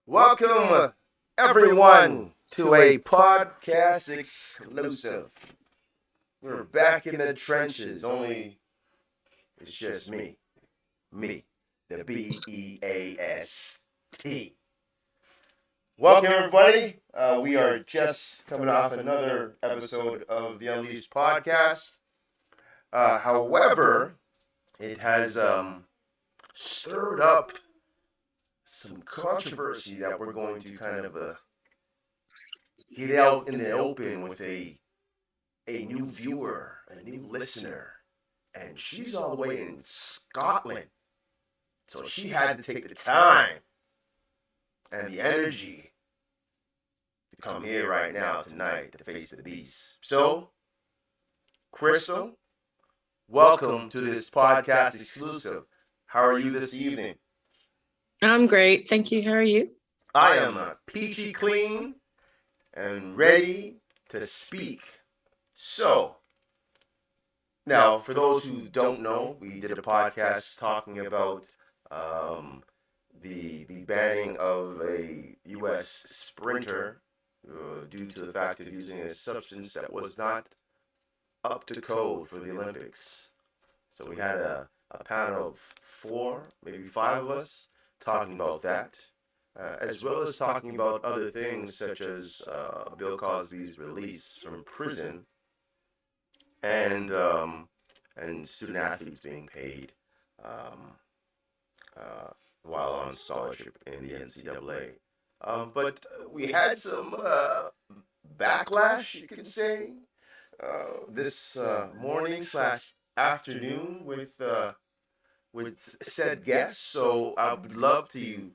Welcome, everyone, to a podcast exclusive. We're back in the trenches, only it's just me, the BEAST. Welcome, everybody. We are just coming off another episode of the Unleashed podcast. However, it has stirred up some controversy that we're going to kind of get out in the open with a new viewer, a new listener, and she's all the way in Scotland. So she had to take the time and the energy to come here right now tonight to face the beast. So, Crystal, welcome to this podcast exclusive. How are you this evening? I'm great. Thank you. How are you? I am peachy clean and ready to speak. So, now, for those who don't know, we did a podcast talking about the banning of a U.S. sprinter due to the fact of using a substance that was not up to code for the Olympics. So we had a panel of 4, maybe 5 of us talking about that, as well as talking about other things such as Bill Cosby's release from prison and student athletes being paid while on scholarship in the NCAA. But we had some backlash, you could say, this morning slash afternoon with said guests. So I would love to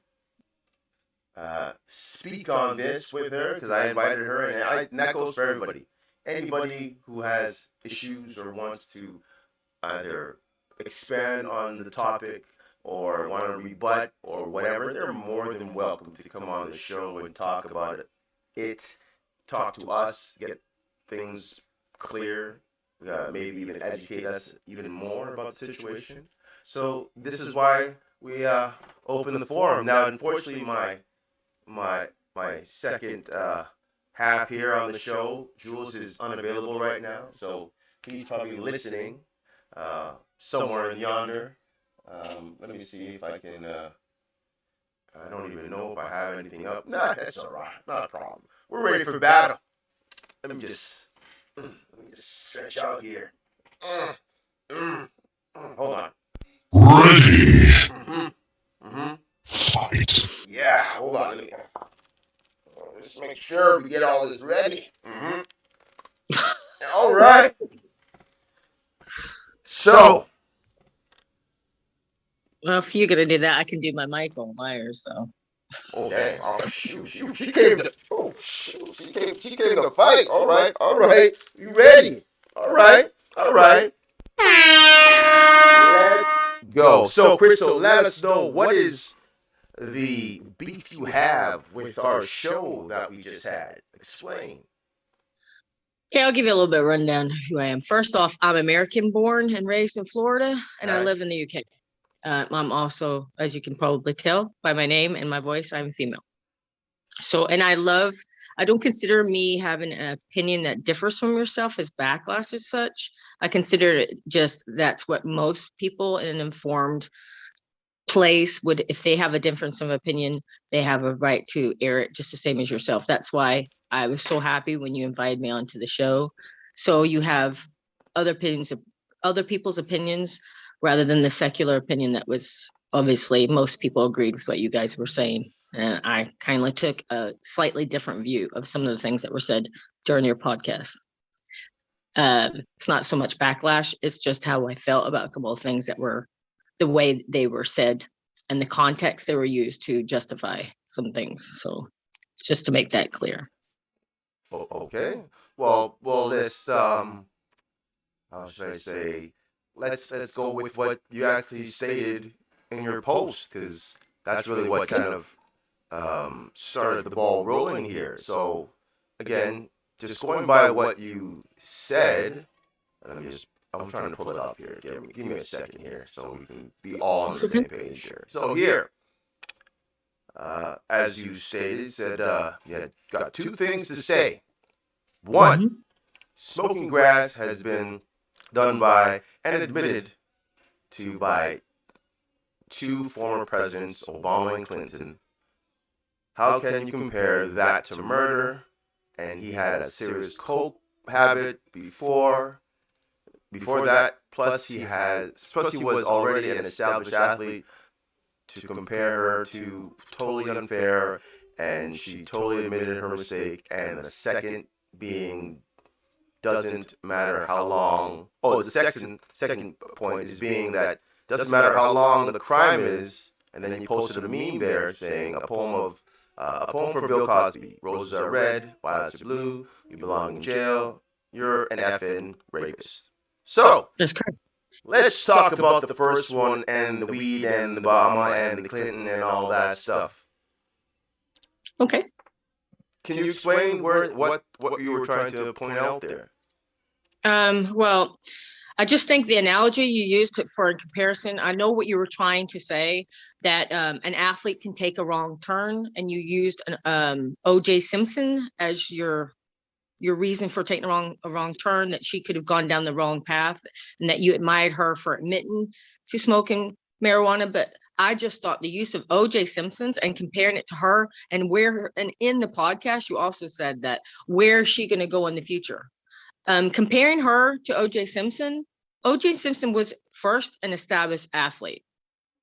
speak on this with her because I invited her, and that goes for everybody. Anybody who has issues or wants to either expand on the topic or want to rebut or whatever, they're more than welcome to come on the show and talk about it, talk to us, get things clear, maybe even educate us even more about the situation. So this is why we open the forum. Now, unfortunately, my second half here on the show, Jules, is unavailable right now, so he's probably listening somewhere in yonder. Let me see if I can. I don't even know if I have anything up. Nah, that's all right, not a problem. We're ready for battle. Let me just stretch out here. Hold on. Ready. Fight. Yeah, hold on. Let me just make sure we get all this ready. All right. So. Well, if you're gonna do that, I can do my Michael Myers. So. Oh dang! Oh shoot! She came to. Oh shoot! She came to fight. All right. You ready? All right. Let's go. So, Crystal, let us know what is the beef you have with our show that we just had. Explain. Okay, I'll give you a little bit of rundown of who I am. First off, I'm American born and raised in Florida, and I live in the UK. I'm also, as you can probably tell by my name and my voice, I'm female. So, and I don't consider me having an opinion that differs from yourself as backlash as such. I consider it just that's what most people in an informed place would, if they have a difference of opinion, they have a right to air it just the same as yourself. That's why I was so happy when you invited me onto the show. So you have other people's opinions rather than the secular opinion that was obviously most people agreed with what you guys were saying. And I kindly took a slightly different view of some of the things that were said during your podcast. It's not so much backlash. It's just how I felt about a couple of things that were the way they were said and the context they were used to justify some things. So just to make that clear. Okay. Well, let's how should I say? Let's go with what you actually stated in your post, because that's really what kind of started the ball rolling here. So again, just going by what you said, I'm trying to pull it up here. Give me a second here so we can be all on the same page here. So here, as you stated, said you had got two things to say. One, smoking grass has been done by and admitted to by two former presidents, Obama and Clinton. How can you compare that to murder? And he had a serious coke habit before that. Plus he was already an established athlete. To compare her to totally unfair, and she totally admitted her mistake. And the second being doesn't matter how long. Oh, the second point is being that doesn't matter how long the crime is. And then you posted a meme there saying a poem for Bill Cosby. Roses are red, violets are blue. You belong in jail. You're an effing rapist. So That's correct. let's talk about the first one and the weed and the Obama and the Clinton and all that stuff. Okay. Can you explain what you were trying to point out there? Well, I just think the analogy you used for a comparison, I know what you were trying to say, that an athlete can take a wrong turn, and you used an OJ Simpson as your reason for taking a wrong turn, that she could have gone down the wrong path, and that you admired her for admitting to smoking marijuana. But I just thought the use of OJ Simpson's and comparing it to her, and in the podcast, you also said that where is she going to go in the future? Comparing her to OJ Simpson was first an established athlete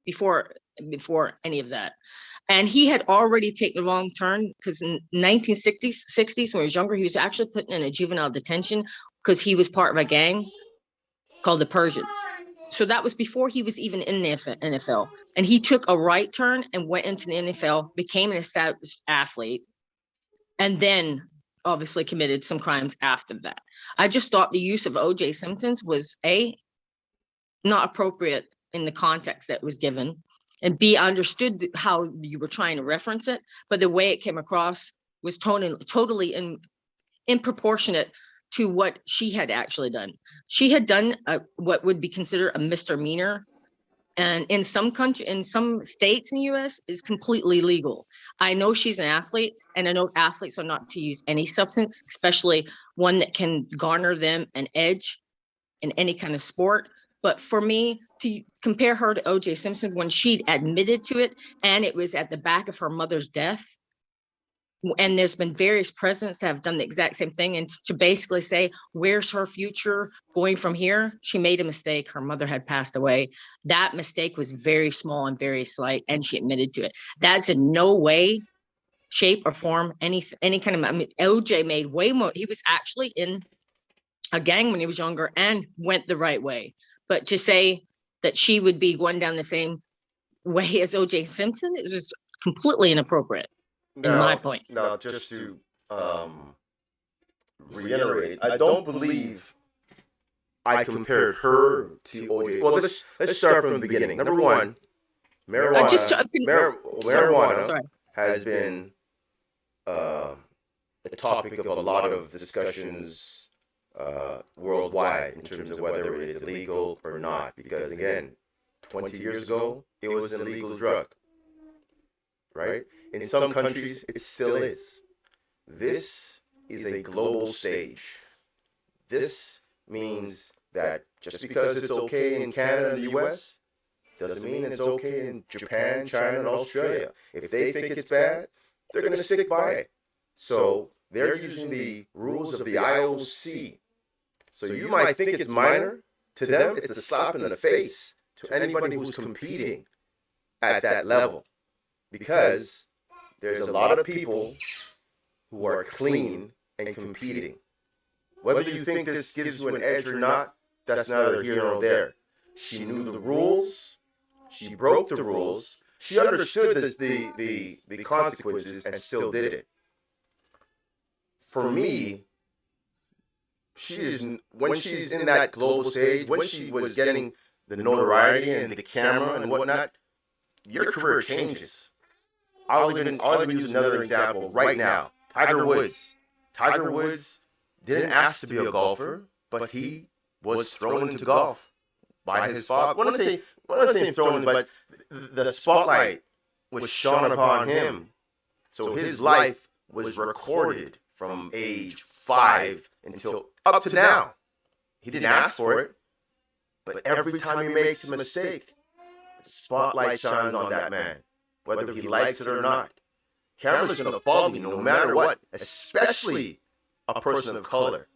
before any of that. And he had already taken the wrong turn, because in 1960s, when he was younger, he was actually put in a juvenile detention because he was part of a gang called the Persians. So that was before he was even in the NFL. And he took a right turn and went into the NFL, became an established athlete, and then obviously committed some crimes after that. I just thought the use of OJ Simpson's was not appropriate in the context that was given, and B, understood how you were trying to reference it, but the way it came across was totally improportionate to what she had actually done. She had done what would be considered a misdemeanor, and in some states in the US is completely legal. I know she's an athlete, and I know athletes are not to use any substance, especially one that can garner them an edge in any kind of sport. But for me, to compare her to OJ Simpson when she'd admitted to it, and it was at the back of her mother's death, and there's been various presidents that have done the exact same thing, and to basically say, where's her future going from here? She made a mistake. Her mother had passed away. That mistake was very small and very slight, and she admitted to it. That's in no way, shape, or form any kind of, I mean, OJ made way more. He was actually in a gang when he was younger and went the right way. But to say that she would be going down the same way as OJ Simpson, it was completely inappropriate. In my point. Now, just to reiterate, I don't believe I compared her to OJ. Well, let's start from the beginning. Number one, marijuana has been a topic of a lot of discussions worldwide in terms of whether it is illegal or not. Because again, 20 years ago, it was an illegal drug, right? In some countries, it still is. This is a global stage. This means that just because it's okay in Canada and the US, doesn't mean it's okay in Japan, China, and Australia. If they think it's bad, they're going to stick by it. So they're using the rules of the IOC. So you might think it's minor. To them, it's a slap in the face to anybody who's competing at that level. Because there's a lot of people who are clean and competing. Whether you think this gives you an edge or not, that's neither here nor there. She knew the rules. She broke the rules. She understood the consequences and still did it. For me, when she's in that global stage, when she was getting the notoriety and the camera and whatnot, your career changes. I'll even use another example right now. Tiger Woods. Tiger Woods didn't ask to be a golfer, but he was thrown into golf by his father. When I say thrown, but the spotlight was shone upon him. So his life was recorded from age 5 until up to now. He didn't ask for it, but every time he makes a mistake, the spotlight shines on that man, whether he likes it or not. Camera's going to follow you no matter what, especially a person of color.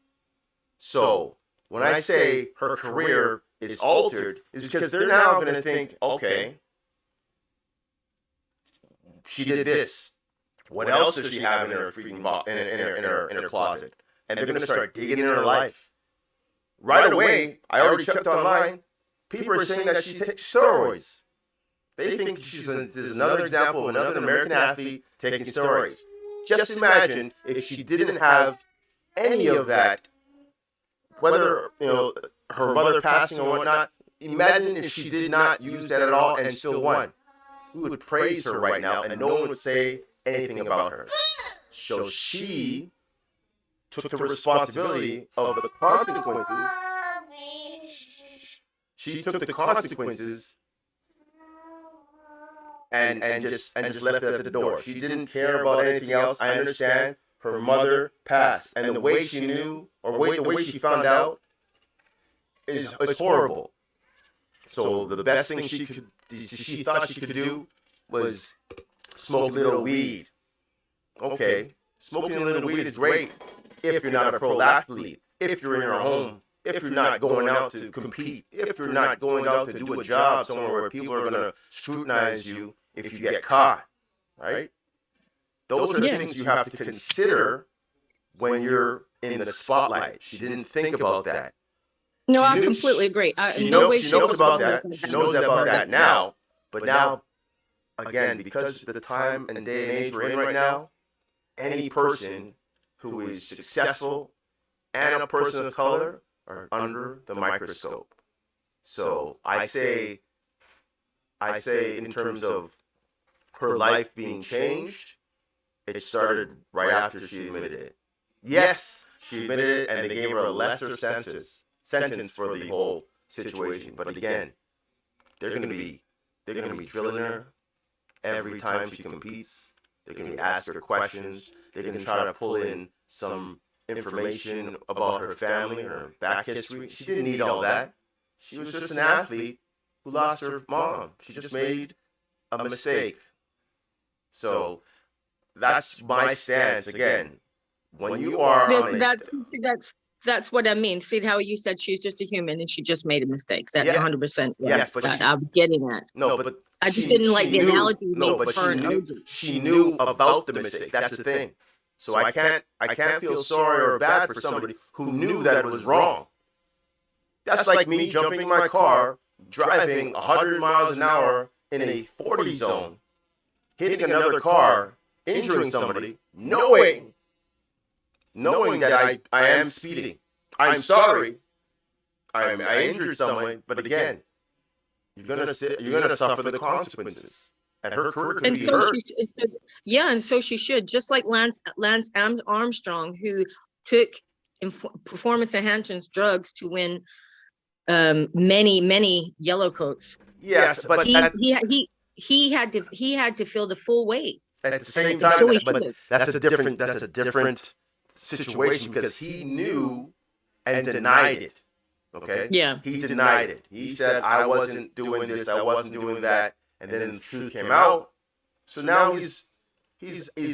So when I say her career is altered, is because they're now going to think, okay, she did this. What else does she have in her freaking in her closet? And they're going to start digging in her life. Right away, I already checked online. People are saying that she takes steroids. They think there's another example of another American athlete taking steroids. Just imagine if she didn't have any of that, whether her mother passing or whatnot. Imagine if she did not use that at all and still won. We would praise her right now, and no one would say anything about her. So she took the responsibility of the consequences. She took the consequences and just left it at the door. She didn't care about anything else. I understand her mother passed, and the way she knew, or the way she found out, is horrible. So the best thing she thought she could do was smoke a little weed. Okay, smoking a little weed is great if you're not a pro athlete, if you're in your home, if you're not going out to compete, if you're not going out to do a job somewhere where people are going to scrutinize you if you get caught, right? Those are the things you have to consider when you're in the spotlight. She didn't think about that. No, I completely agree. She knows about that. She knows about that now. But now, again, because of the time and day and age we're in right now, any person who is successful and a person of color are under the microscope. So I say in terms of her life being changed, it started right after she admitted it. Yes, she admitted it, and they gave her a lesser sentence for the whole situation. But again, they're gonna be drilling her every time she competes. They're gonna be asking her questions. They're gonna try to pull in some information about her family, her back history. She didn't need all that. She was just an athlete who lost her mom. She just made a mistake. So that's my stance. Again, when you are that's what I mean. See how you said she's just a human and she just made a mistake. That's 100%. Yes, but I'm getting that. No, but I just didn't like the analogy. No, but she knew about the mistake. That's the thing. So I can't feel sorry or bad for somebody who knew that it was wrong. That's like me jumping in my car, driving 100 miles an hour in a 40 zone, hitting another car, injuring somebody, knowing that I am speeding. I'm sorry. I injured someone, but again, you're gonna suffer the consequences. And her career could be hurt. And so she should, just like Lance Armstrong, who took performance enhancing drugs to win many yellow coats. Yes, but he had to feel the full weight. At the same time, but that's a different situation because he knew and denied it. Okay? Yeah. He denied it. He said, I wasn't doing this, I wasn't doing that. And then the truth came out. So now he's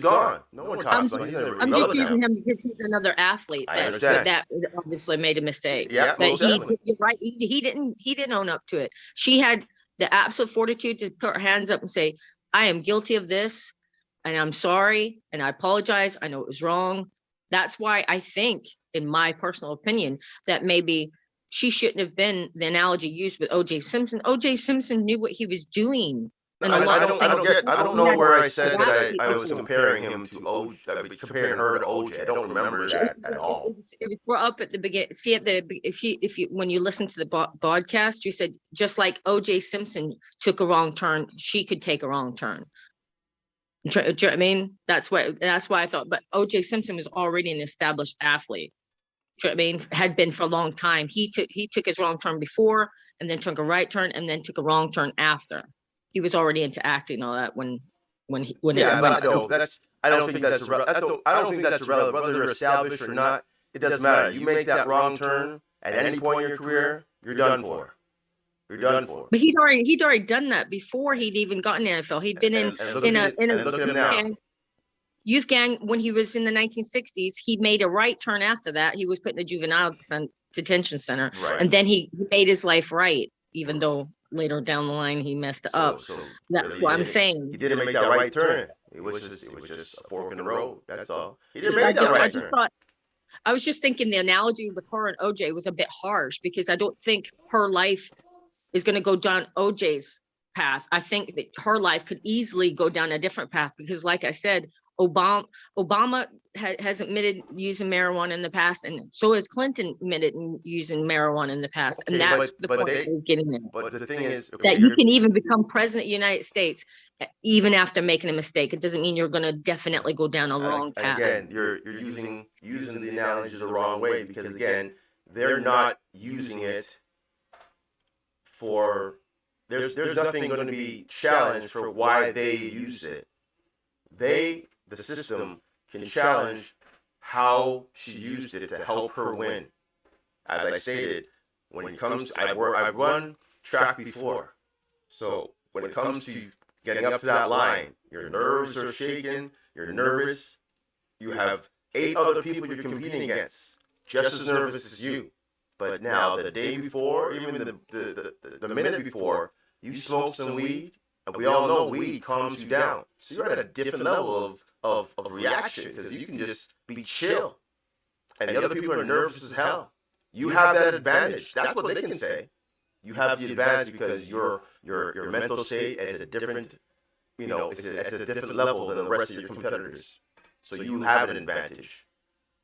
gone. No one talks about him. I'm just using him because he's another athlete that obviously made a mistake. Yeah, you're right. He didn't own up to it. She had the absolute fortitude to put her hands up and say, I am guilty of this and I'm sorry and I apologize. I know it was wrong. That's why I think, in my personal opinion, that maybe she shouldn't have been the analogy used with OJ Simpson. OJ Simpson knew what he was doing. And I don't know where I said that I was comparing him to OJ, comparing her to OJ. I don't remember that at all. It was brought up at the beginning. See, if you when you listen to the broadcast, you said just like OJ Simpson took a wrong turn, she could take a wrong turn. Do you know what I mean? That's why I thought. But OJ Simpson was already an established athlete. Do you know what I mean? Had been for a long time. He took his wrong turn before, and then took a right turn, and then took a wrong turn after. He was already into acting and all that when when it Yeah, went. but I don't think that's I don't think that's irrelevant. Whether they're established or not, it doesn't matter. You make that wrong turn at any point in your career, you're done for. You're done for. But he'd already done that before he'd even gotten in the NFL. He'd been in look a at him now. youth gang when he was in the 1960s. He made a right turn after that. He was put in a juvenile detention center, Right. and then he made his life right, even though later down the line he messed up. So That's really, what I'm saying. He didn't make that right turn. It was just a fork in the road. That's all. He didn't make that right turn. I was just thinking the analogy with her and OJ was a bit harsh because I don't think her life is going to go down OJ's path. I think that her life could easily go down a different path because, like I said, Obama has admitted using marijuana in the past, and so has Clinton admitted using marijuana in the past. Okay, and that's the point I was getting there. But the thing is, that you can even become president of the United States even after making a mistake. It doesn't mean you're going to definitely go down a wrong path. Again, you're using the analogy the wrong way because again, they're not using it for. There's nothing going to be challenged for why they use it. The system can challenge how she used it to help her win. As I stated, when it comes, I've run track before, so when it comes to getting up to that line, your nerves are shaking, you're nervous, you have 8 other people you're competing against, just as nervous as you. But now, the day before, even the minute before, you smoke some weed, and we all know weed calms you down. So you're at a different level of reaction because you can just be chill. And the other people are nervous as hell. You have that advantage. That's what they can say. You have the advantage because your mental state is a different, it's a different level than the rest of your competitors. So you have an advantage.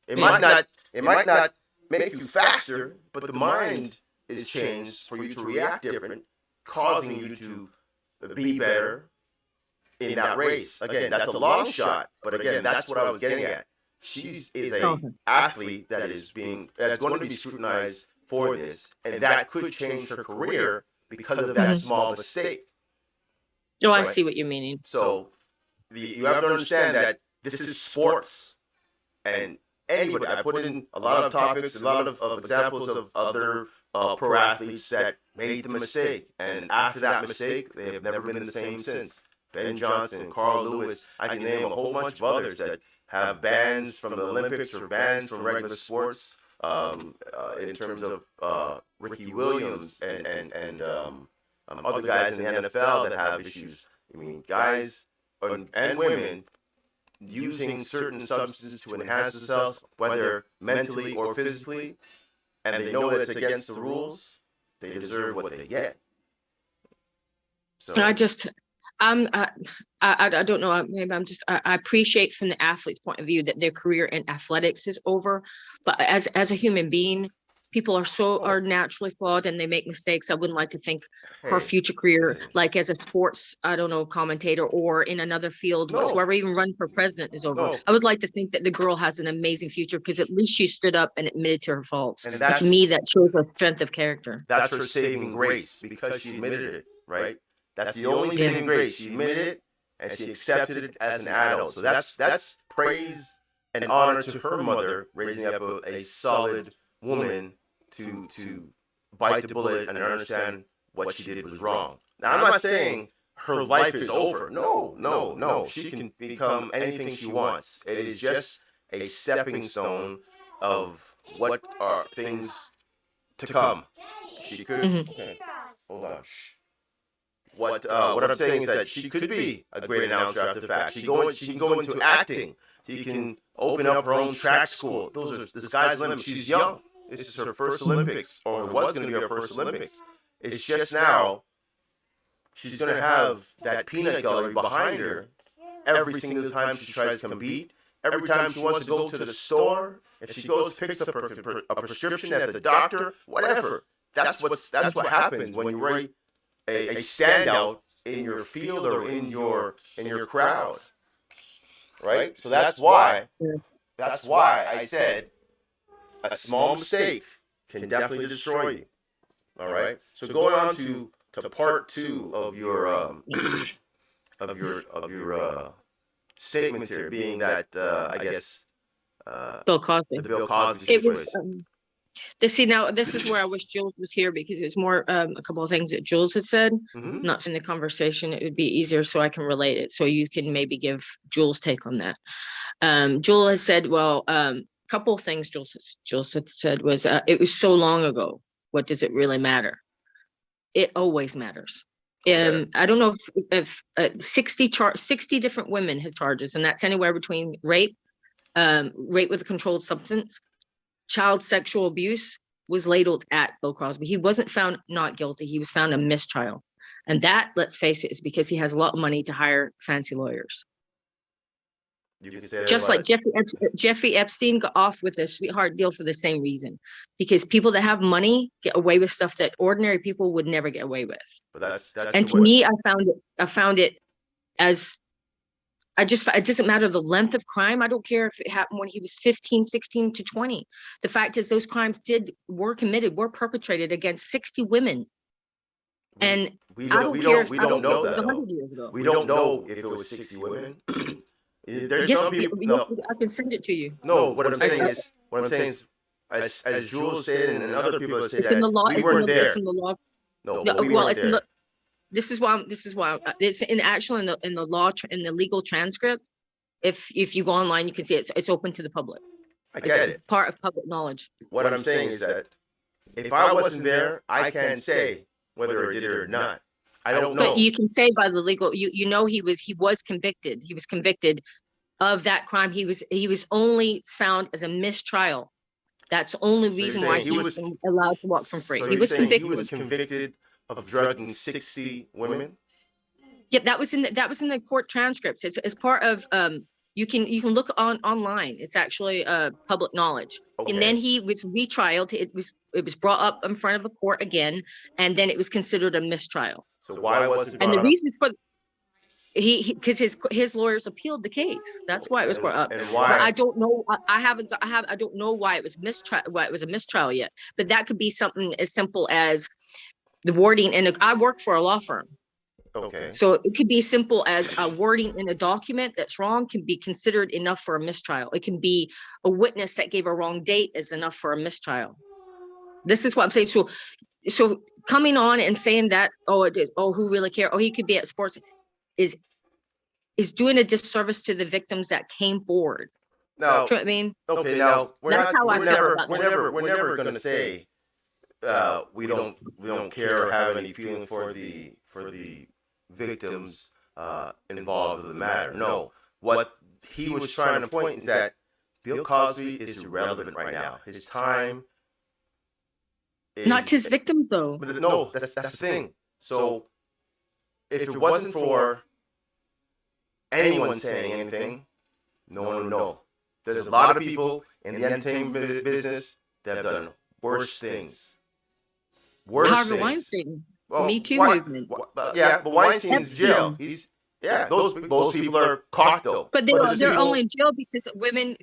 It might not make you faster, but the mind is changed for you to react different, causing you to be better in that race. Again, that's a long shot, but again, that's what I was getting at. She is an athlete that's going to be scrutinized for this, and that could change her career because of that small mistake. Oh, right? I see what you're meaning. So you have to understand that this is sports, and anybody. I put in a lot of topics, a lot of examples of other pro athletes that made the mistake, and after that mistake, they have never been the same since. Ben Johnson, Carl Lewis, I can name a whole bunch of others that have bans from the Olympics or bans from regular sports. In terms of Ricky Williams and other guys in the NFL that have issues. I mean, guys and women using certain substances to enhance themselves, whether mentally or physically, and they know that it's against the rules, they deserve what they get. So I don't know. Maybe I appreciate from the athlete's point of view that their career in athletics is over. But as a human being, people are naturally flawed and they make mistakes. I wouldn't like to think her future career, like as a sports, commentator or in another field whatsoever, even run for president is over. I would like to think that the girl has an amazing future because at least she stood up and admitted to her faults. And to me, that shows her strength of character. That's her saving grace because she admitted it, right? That's the only saving grace. She admitted it, and she accepted it as an adult. So that's praise and honor to her mother, raising up a solid woman to bite the bullet and understand what she did was wrong. Now, I'm not saying her life is over. No. She can become anything she wants. It is just a stepping stone of what are things to come. She could. Okay, hold on. What I'm saying is that she could be a great announcer after the fact. She can go into acting. She can open up her own track school. The sky's the limit. She's young. This is her first Olympics, or it was going to be her first Olympics. It's just now she's going to have that peanut gallery behind her every single time she tries to compete. Every time she wants to go to the store, if she picks up a prescription at the doctor, whatever. That's what happens when you write a standout in your field or in your crowd, right? So that's why I said a small mistake can definitely destroy you. All right. So going on to part 2 of your of your statements here, being that I guess Bill Cosby. the Bill Cosby It was. situation. Now this is where I wish Jules was here, because it's more a couple of things that Jules had said, Mm-hmm. not in the conversation. It would be easier so I can relate it. So you can maybe give Jules' take on that. Jules has said, well, couple of things Jules had said was, it was so long ago. What does it really matter? It always matters. Okay. I don't know if 60 different women had charges, and that's anywhere between rape with a controlled substance, child sexual abuse was ladled at Bill Cosby. He wasn't found not guilty. He was found a mistrial. And that, let's face it, is because he has a lot of money to hire fancy lawyers. You can say Just like Jeffrey Epstein got off with a sweetheart deal for the same reason, because people that have money get away with stuff that ordinary people would never get away with. But that's And to me, I found it as it doesn't matter the length of crime. I don't care if it happened when he was 15, 16 to 20. The fact is those crimes were perpetrated against 60 women. And we I don't care if we don't know that. 100 years ago. We don't know if it was 60 women. There's Yes, some people. No, I can send it to you. no. What I'm saying is, as Jules said, and other people have said that In the law, we weren't there. It's in the law. No, No, we well, weren't it's in there. this is why it's in the law, in the legal transcript. If you go online, you can see it's open to the public. I get it. Part of public knowledge. What I'm saying is that if I wasn't there, I can't say whether I did it or not. I don't know. But you can say by the legal, you know, he was convicted. He was convicted of that crime. He was only found as a mistrial. That's the only reason why he was allowed to walk from free. So He was convicted. He was convicted of drugging 60 women. Yep, that was in the court transcripts. It's part of you can look online. It's actually public knowledge. Okay. And then he was retrialed. It was brought up in front of a court again, and then it was considered a mistrial. So why was it? And the reason for because his lawyers appealed the case. That's why it was brought up. And why? But I don't know. I don't know why it was a mistrial yet. But that could be something as simple as the wording. And I work for a law firm. Okay. So it could be simple as a wording in a document that's wrong can be considered enough for a mistrial. It can be a witness that gave a wrong date is enough for a mistrial. This is what I'm saying. So coming on and saying that, who really care? Oh, he could be at sports is doing a disservice to the victims that came forward. No. You know what I mean? Okay. Now we're never going to say we don't care or have any feeling for the victims involved in the matter. No, what he was trying to point is that Bill Cosby is irrelevant right now. His time is Not his victims though. But no, that's the thing. So if it wasn't for anyone saying anything, no one would know. There's a lot of people in the entertainment business that have done worse things. Harvey Weinstein. Well, Me Too movement. But Weinstein's in jail. Those people are caught though. But they're only in jail because women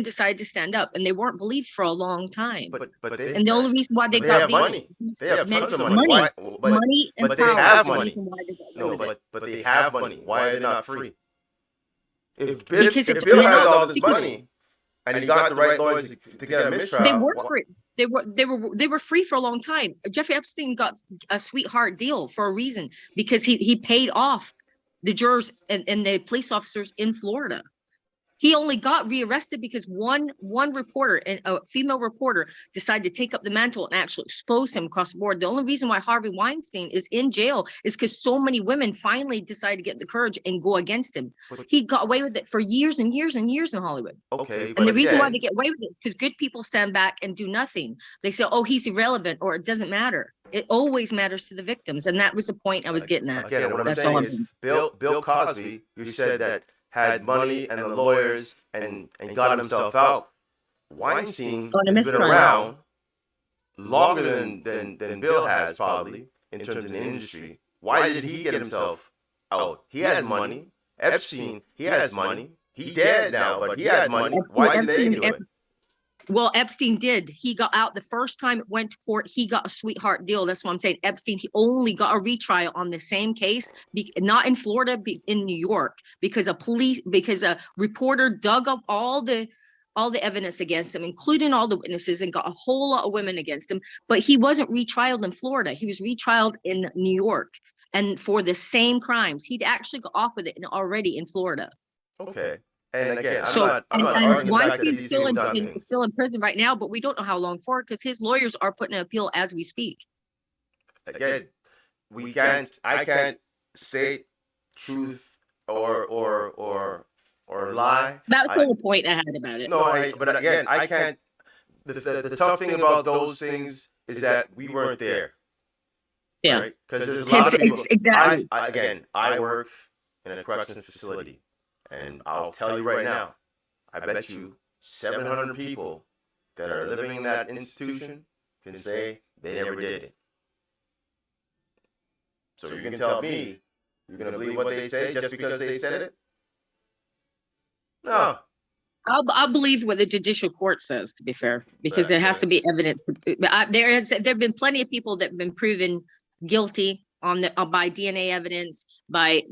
decided to stand up, and they weren't believed for a long time. And the only reason why they got money. They have tons of money. Money and but power. They have money. No, but they have money. Why are they not free? If Bill has all this money and he got the right lawyers to get a mistrial, they worked for it. They were free for a long time. Jeffrey Epstein got a sweetheart deal for a reason, because he paid off the jurors and the police officers in Florida. He only got rearrested because one reporter, and a female reporter, decided to take up the mantle and actually expose him across the board. The only reason why Harvey Weinstein is in jail is because so many women finally decided to get the courage and go against him. He got away with it for years and years and years in Hollywood. Okay. And the reason why they get away with it is because good people stand back and do nothing. They say, oh, he's irrelevant, or it doesn't matter. It always matters to the victims. And that was the point I was getting at. Again, what I'm saying is Bill Cosby, you said that had money and the lawyers and got himself out. Weinstein has been around longer than Bill has, probably, in terms of the industry. Why did he get himself out? He has money. Epstein, he has money. He dead now, but he had money. Why did they do it? Well, Epstein did. He got out the first time it went to court. He got a sweetheart deal. That's what I'm saying. Epstein, he only got a retrial on the same case, not in Florida, in New York, because a reporter dug up all the evidence against him, including all the witnesses, and got a whole lot of women against him. But he wasn't retrialed in Florida. He was retrialed in New York, and for the same crimes. He'd actually got off with it already in Florida. Okay. And again, I'm and not arguing the fact that Weinstein's these people done things. still in prison right now, but we don't know how long for, because his lawyers are putting an appeal as we speak. Again, I can't say truth or lie. That was the whole point I had about it. No, but again, I can't. The tough thing about those things is that we weren't there. Yeah. Right? Because there's a lot of people. Exactly. I work in a correctional facility, and I'll tell you right now, I bet you 700 people that are living in that institution can say they never did it. So you're gonna tell me you're gonna believe what they say just because they said it? No. I'll believe what the judicial court says, to be fair, because there has to be evidence. There have been plenty of people that have been proven guilty by DNA evidence, by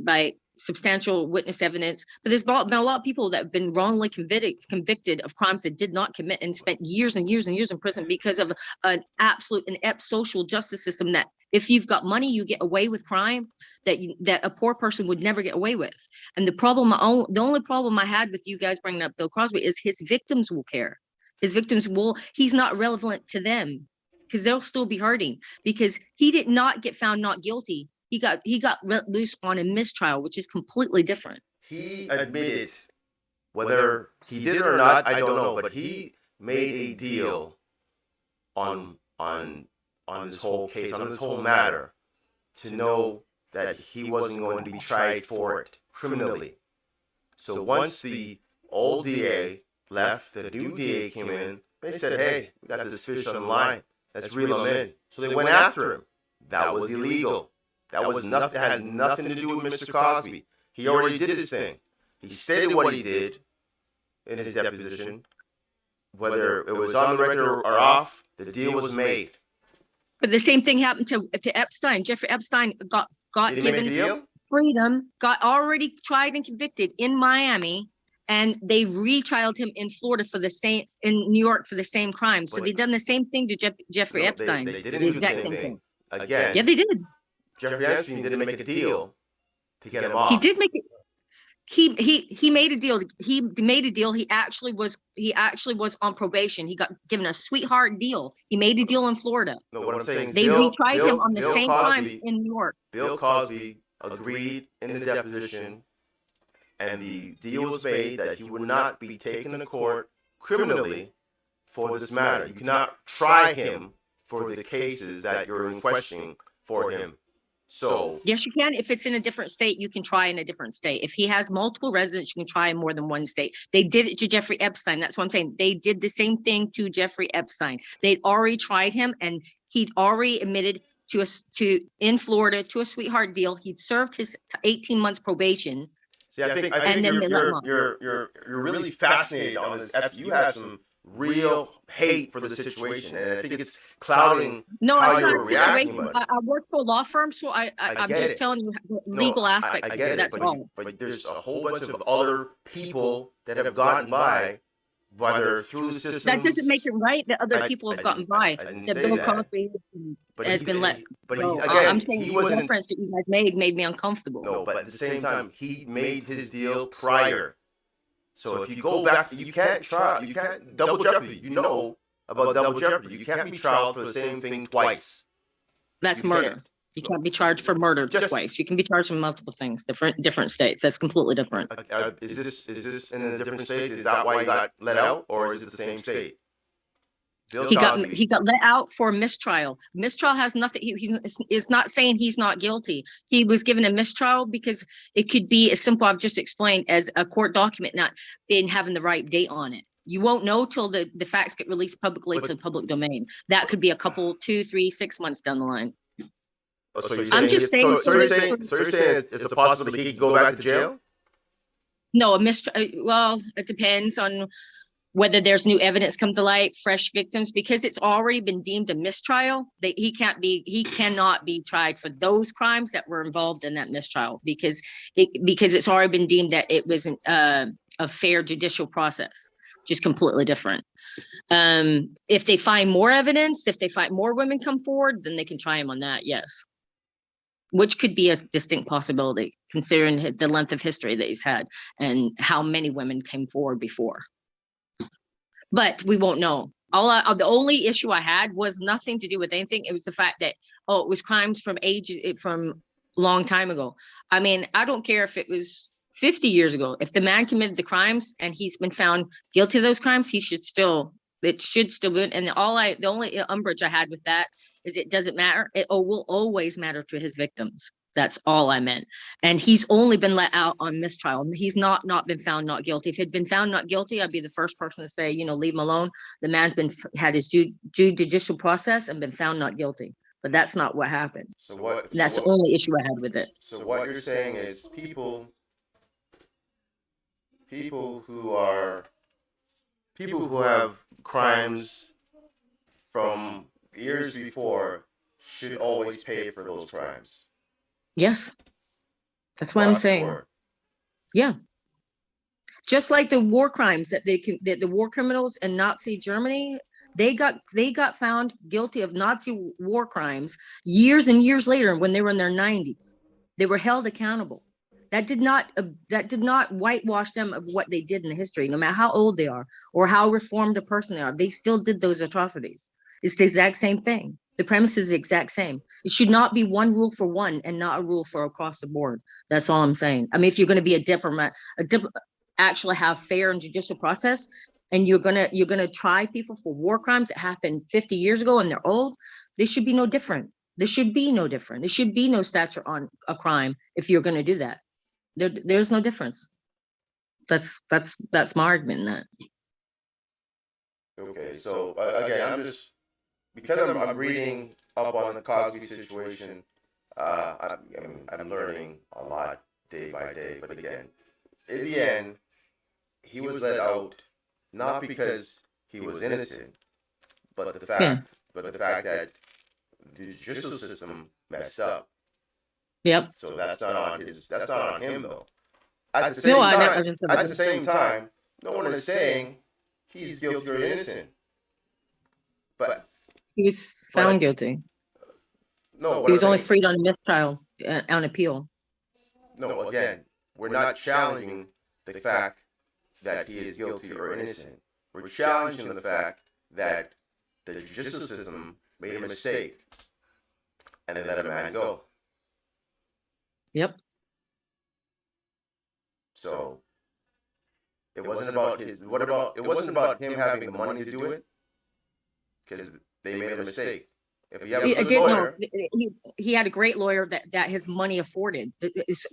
substantial witness evidence, but there's been a lot of people that have been wrongly convicted of crimes that did not commit, and spent years and years and years in prison because of an absolute inept social justice system that if you've got money, you get away with crime that a poor person would never get away with. And the only problem I had with you guys bringing up Bill Cosby is his victims will care. He's not relevant to them, because they'll still be hurting, because he did not get found not guilty. He got loose on a mistrial, which is completely different. He admitted, whether he did it or not, I don't know, but he made a deal on this whole case, on this whole matter, to know that he wasn't going to be tried for it criminally. So once the old DA left, the new DA came in, they said, hey, we got this fish on the line. Let's reel him in. So they went after him. That was illegal. That had nothing to do with Mr. Cosby. He already did his thing. He stated what he did in his deposition. Whether it was on the record or off, the deal was made. But the same thing happened to Epstein. Jeffrey Epstein got given freedom, got already tried and convicted in Miami, and they retrialed him in Florida in New York for the same crime. So they done the same thing to Jeffrey Epstein. They didn't do the same thing. Again. Yeah, they did. Jeffrey Epstein didn't make a deal to get him off. He did make it. He made a deal. He made a deal. He actually was on probation. He got given a sweetheart deal. He made a deal in Florida. No, what I'm saying is they retried him on the same crimes in New York. Bill Cosby agreed in the deposition, and the deal was made that he would not be taken to court criminally for this matter. You cannot try him for the cases that you're in questioning for him. So yes, you can. If it's in a different state, you can try in a different state. If he has multiple residents, you can try in more than one state. They did it to Jeffrey Epstein. That's what I'm saying. They did the same thing to Jeffrey Epstein. They'd already tried him, and he'd already admitted in Florida to a sweetheart deal. He'd served his 18 months probation. See, I think you're really fascinated on this. You have some real hate for the situation, and I think it's clouding how you're reacting. I work for a law firm, so I'm just telling you the legal aspect. I get it, that's all. But there's a whole bunch of other people that have gotten by, whether through the system. That doesn't make it right that other people have gotten by. That Bill Cosby has been let go. I'm saying the reference that you guys made me uncomfortable. No, but at the same time, he made his deal prior. So if you go back, you can't double jeopardy. You know about double jeopardy. You can't be tried for the same thing twice. That's murder. You can't be charged for murder twice. You can be charged for multiple things, different states. That's completely different. Is this in a different state? Is that why he got let out, or is it the same state? He got let out for mistrial. Mistrial has nothing. He is not saying he's not guilty. He was given a mistrial because it could be as simple, I've just explained, as a court document not having the right date on it. You won't know till the facts get released publicly to the public domain. That could be a couple, 2, 3, 6 months down the line. So you're saying it's a possibility he could go back to jail? No, well, it depends on whether there's new evidence come to light, fresh victims, because it's already been deemed a mistrial, he cannot be tried for those crimes that were involved in that mistrial, because it's already been deemed that it wasn't a fair judicial process, just completely different. If they find more evidence, if they find more women come forward, then they can try him on that, yes. Which could be a distinct possibility, considering the length of history that he's had and how many women came forward before. But we won't know. The only issue I had was nothing to do with anything. It was the fact that, it was crimes from long time ago. I mean, I don't care if it was 50 years ago. If the man committed the crimes and he's been found guilty of those crimes, it should still be. And the only umbrage I had with that is it doesn't matter. It will always matter to his victims. That's all I meant. And he's only been let out on mistrial. He's not been found not guilty. If he'd been found not guilty, I'd be the first person to say, leave him alone. The man's had his judicial process and been found not guilty. But that's not what happened. That's the only issue I had with it. So what you're saying is people who have crimes from years before should always pay for those crimes. Yes, that's what I'm saying. Sure. Yeah, just like the war crimes that the war criminals in Nazi Germany, they got found guilty of Nazi war crimes years and years later when they were in their 90s. They were held accountable. That did not whitewash them of what they did in the history, no matter how old they are or how reformed a person they are. They still did those atrocities. It's the exact same thing. The premise is the exact same. It should not be one rule for one and not a rule for across the board. That's all I'm saying. I mean, if you're going to be a diplomat, actually have fair and judicial process, and you're gonna try people for war crimes that happened 50 years ago and they're old, they should be no different. There should be no different. There should be no statute on a crime if you're going to do that. There's no difference. That's my argument in that. Okay, so again, I'm reading up on the Cosby situation. I'm learning a lot day by day. But again, in the end, he was let out not because he was innocent, but the fact that the judicial system messed up. Yep. So that's not on him though. At the same time, no one is saying he's guilty or innocent. But he was found guilty. No, he was only freed on mistrial on appeal. No, again, we're not challenging the fact that he is guilty or innocent. We're challenging the fact that the judicial system made a mistake and they let a man go. Yep. So it wasn't about it wasn't about him having the money to do it, because they made a mistake. If you have a good lawyer, he had a great lawyer that his money afforded.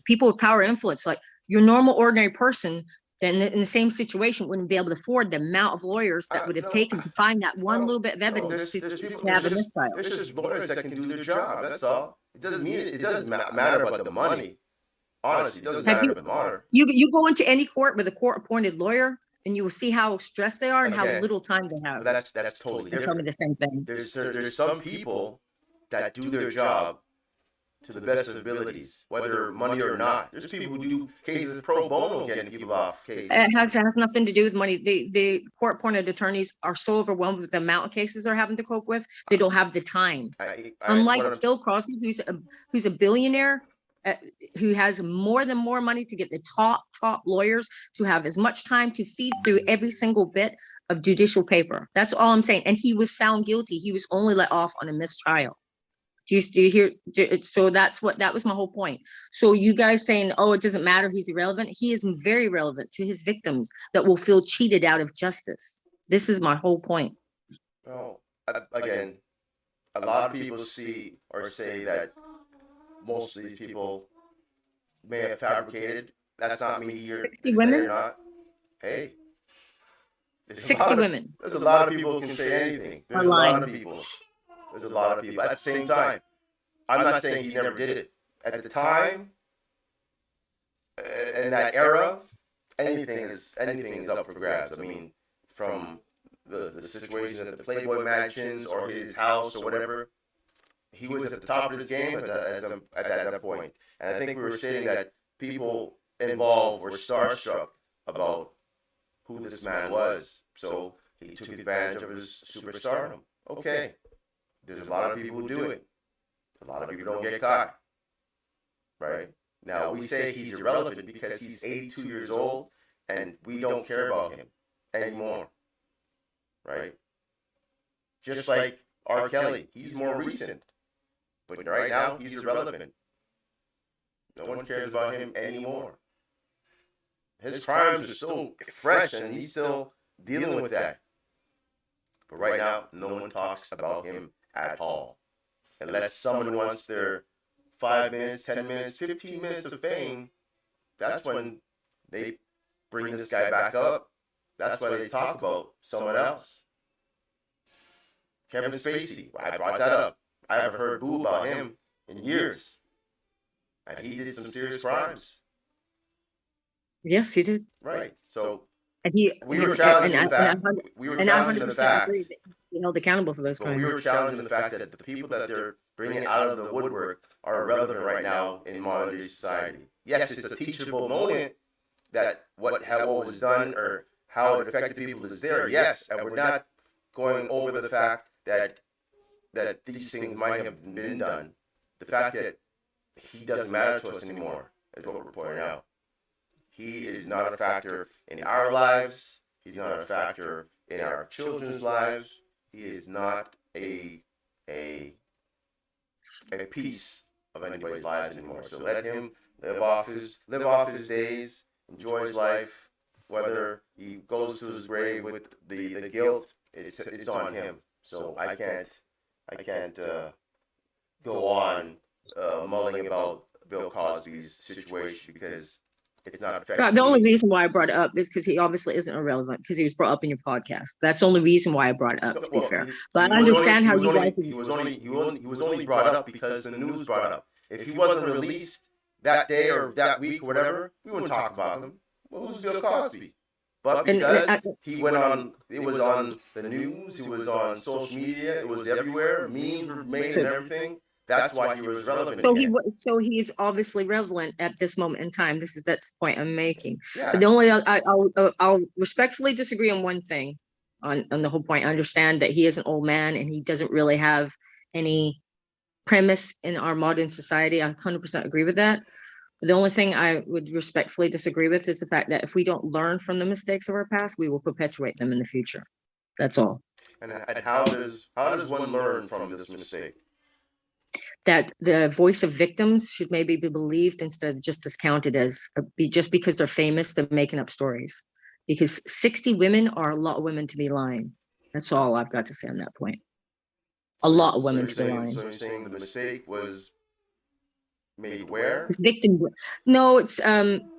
People with power and influence, like your normal ordinary person, then in the same situation wouldn't be able to afford the amount of lawyers that would have taken to find that one little bit of evidence to have a mistrial. There's just lawyers that can do their job. That's all. It doesn't matter about the money. Honestly, it doesn't matter about the money. You go into any court with a court-appointed lawyer, and you will see how stressed they are and how little time they have. That's totally different. Tell me the same thing. There's some people that do their job to the best of abilities, whether money or not. There's people who do cases pro bono, getting people off cases. It has nothing to do with money. The court-appointed attorneys are so overwhelmed with the amount of cases they're having to cope with, they don't have the time. Unlike Bill Cosby, who's a billionaire, who has more money to get the top lawyers to have as much time to feed through every single bit of judicial paper. That's all I'm saying. And he was found guilty. He was only let off on a mistrial. Do you hear? So that was my whole point. So you guys saying, oh, it doesn't matter, he's irrelevant. He is very relevant to his victims that will feel cheated out of justice. This is my whole point. Well, again, a lot of people see or say that most of these people may have fabricated. That's not me here. 60 women? Not. Hey. 60 women. There's a lot of people who can say anything. There's a lot of people. At the same time, I'm not saying he never did it. At the time, in that era, anything is up for grabs. I mean, from the situations at the Playboy mansions or his house or whatever. He was at the top of his game at that point. And I think we were stating that people involved were starstruck about who this man was. So he took advantage of his superstardom. Okay, there's a lot of people who do it. A lot of people don't get caught. Right? Now, we say he's irrelevant because he's 82 years old and we don't care about him anymore. Right? Just like R. Kelly, he's more recent. But right now, he's irrelevant. No one cares about him anymore. His crimes are still fresh and he's still dealing with that. But right now, no one talks about him at all. Unless someone wants their 5 minutes, 10 minutes, 15 minutes of fame, that's when they bring this guy back up. That's why they talk about someone else. Kevin Spacey, I brought that up. I haven't heard boo about him in years. And he did some serious crimes. Yes, he did. Right. So And we were challenging the fact. We were challenging the 100% fact. agree that he held accountable for those But crimes. we were challenging the fact that the people that they're bringing out of the woodwork are irrelevant right now in modern day society. Yes, it's a teachable moment that what was done or how it affected people is there. Yes, and we're not going over the fact that these things might have been done. The fact that he doesn't matter to us anymore is what we're pointing out. He is not a factor in our lives. He's not a factor in our children's lives. He is not a piece of anybody's lives anymore. So let him live off his days, enjoy his life. Whether he goes to his grave with the guilt, it's on him. So I can't go on mulling about Bill Cosby's situation because it's not affecting The only me. reason why I brought it up is because he obviously isn't irrelevant because he was brought up in your podcast. That's the only reason why I brought it up, to be fair. But I understand how you guys. He was only brought up because the news brought it up. If he wasn't released that day or that week or whatever, we wouldn't talk about him. Well, who's Bill Cosby? But because he went on, it was on the news, it was on social media, it was everywhere, memes were made and everything. That's why he was relevant. So he's obviously relevant at this moment in time. That's the point I'm making. Yeah. But the only I'll respectfully disagree on one thing, on the whole point. I understand that he is an old man and he doesn't really have any premise in our modern society. I 100% agree with that. The only thing I would respectfully disagree with is the fact that if we don't learn from the mistakes of our past, we will perpetuate them in the future. That's all. And how does one learn from this mistake? That the voice of victims should maybe be believed instead of just discounted as just because they're famous, they're making up stories. Because 60 women are a lot of women to be lying. That's all I've got to say on that point. A lot of women to be lying. So you're saying the mistake was made where? It's victim. No, it's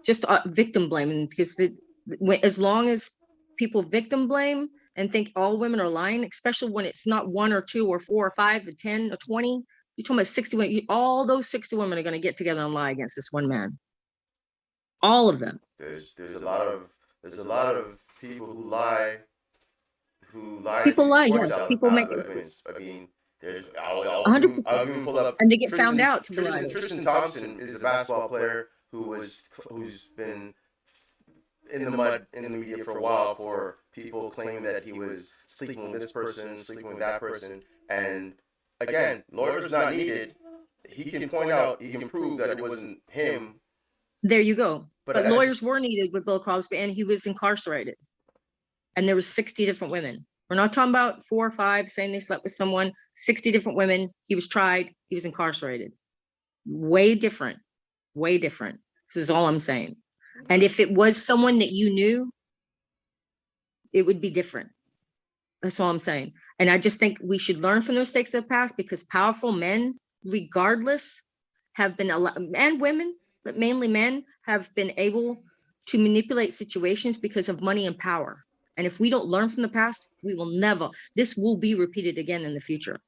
just victim blaming because as long as people victim blame and think all women are lying, especially when it's not 1 or 2 or 4 or 5 or 10 or 20, you're talking about 60 women. All those 60 women are going to get together and lie against this one man. All of them. There's a lot of people who lie. People lie. Yes, people make it. I mean. I'll even pull up, and they get found out to be lying. Tristan Thompson is a basketball player who's been in the mud in the media for a while for people claiming that he was sleeping with this person, sleeping with that person, and again, lawyers not needed. He can point out, he can prove that it wasn't him. There you go. But lawyers were needed with Bill Cosby, and he was incarcerated, and there was 60 different women. We're not talking about 4 or 5 saying they slept with someone, 60 different women. He was tried. He was incarcerated. Way different. Way different. This is all I'm saying. And if it was someone that you knew, it would be different. That's all I'm saying. And I just think we should learn from the mistakes of the past because powerful men, regardless, have been, and women, but mainly men, have been able to manipulate situations because of money and power. And if we don't learn from the past, we will never. This will be repeated again in the future.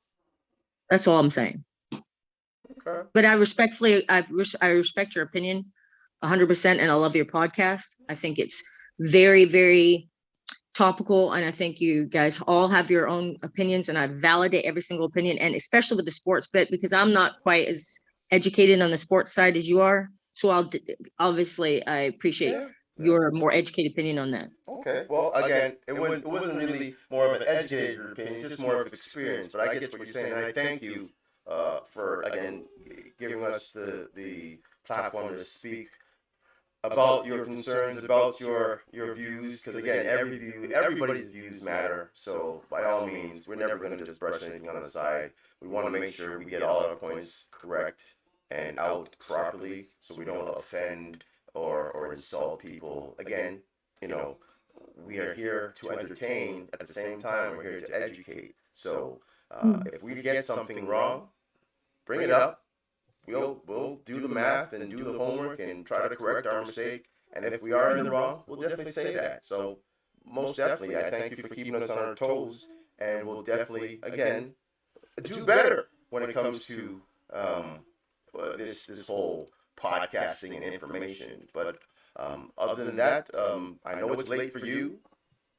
That's all I'm saying. Okay. But I respect your opinion 100%, and I love your podcast. I think it's very, very topical, and I think you guys all have your own opinions, and I validate every single opinion, and especially with the sports bit, because I'm not quite as educated on the sports side as you are. So obviously I appreciate your more educated opinion on that. Okay. Well, again, it wasn't really more of an educated opinion, it's just more of experience. But I get what you're saying, and I thank you for again giving us the platform to speak about your concerns, about your views. Because again, everybody's views matter. So by all means, we're never going to just brush anything on the side. We want to make sure we get all our points correct and out properly, so we don't offend or insult people. Again, you know, we are here to entertain. At the same time, we're here to educate. So if we get something wrong, bring it up. We'll do the math and do the homework and try to correct our mistake. And if we are in the wrong, we'll definitely say that. So most definitely, I thank you for keeping us on our toes, and we'll definitely again do better when it comes to this whole podcasting and information. But other than that, I know it's late for you.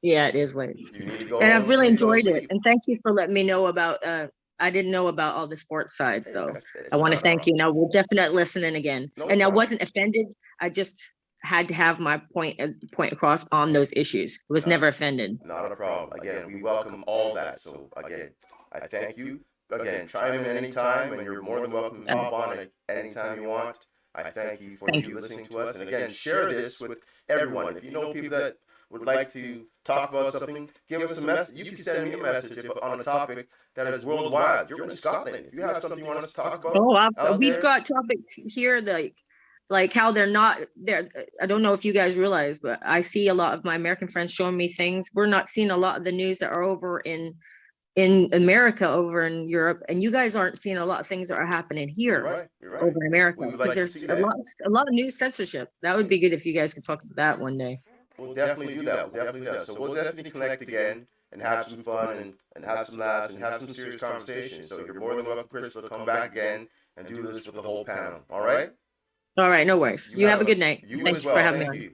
Yeah, it is late. You need to go And home, I've really you need to go enjoyed it. sleep. And thank you for letting me know about I didn't know about all the sports side. So It's I want to not a thank you. problem. Now we'll definitely listen in again. No And I problem. wasn't offended. I just had to have my point across on those issues. I was never offended. Not a problem. Again, we welcome all that. So again, I thank you. Again, chime in anytime, and you're more than welcome to pop on it anytime you want. I thank you for listening to us. And again, share this with everyone. If you know people that would like to talk about something, give us a message. You can send me a message on a topic that is worldwide. You're in Scotland. If you have something you want us to talk about, We've got topics here like how they're not there. I don't know if you guys realize, but I see a lot of my American friends showing me things. We're not seeing a lot of the news that are over in America, over in Europe, and you guys aren't seeing a lot of things that are happening here over in America, because there's a lot of news censorship. That would be good if you guys could talk about that one day. We'll definitely do that. We'll definitely do that. So we'll definitely connect again and have some fun and have some laughs and have some serious conversations. So you're more than welcome, Crystal, to come back again and do this with the whole panel. All right? All right, no worries. You have a good night. You Thanks as well. for having Thank me. you.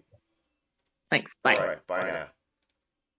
Thanks. Bye. All right. Bye now.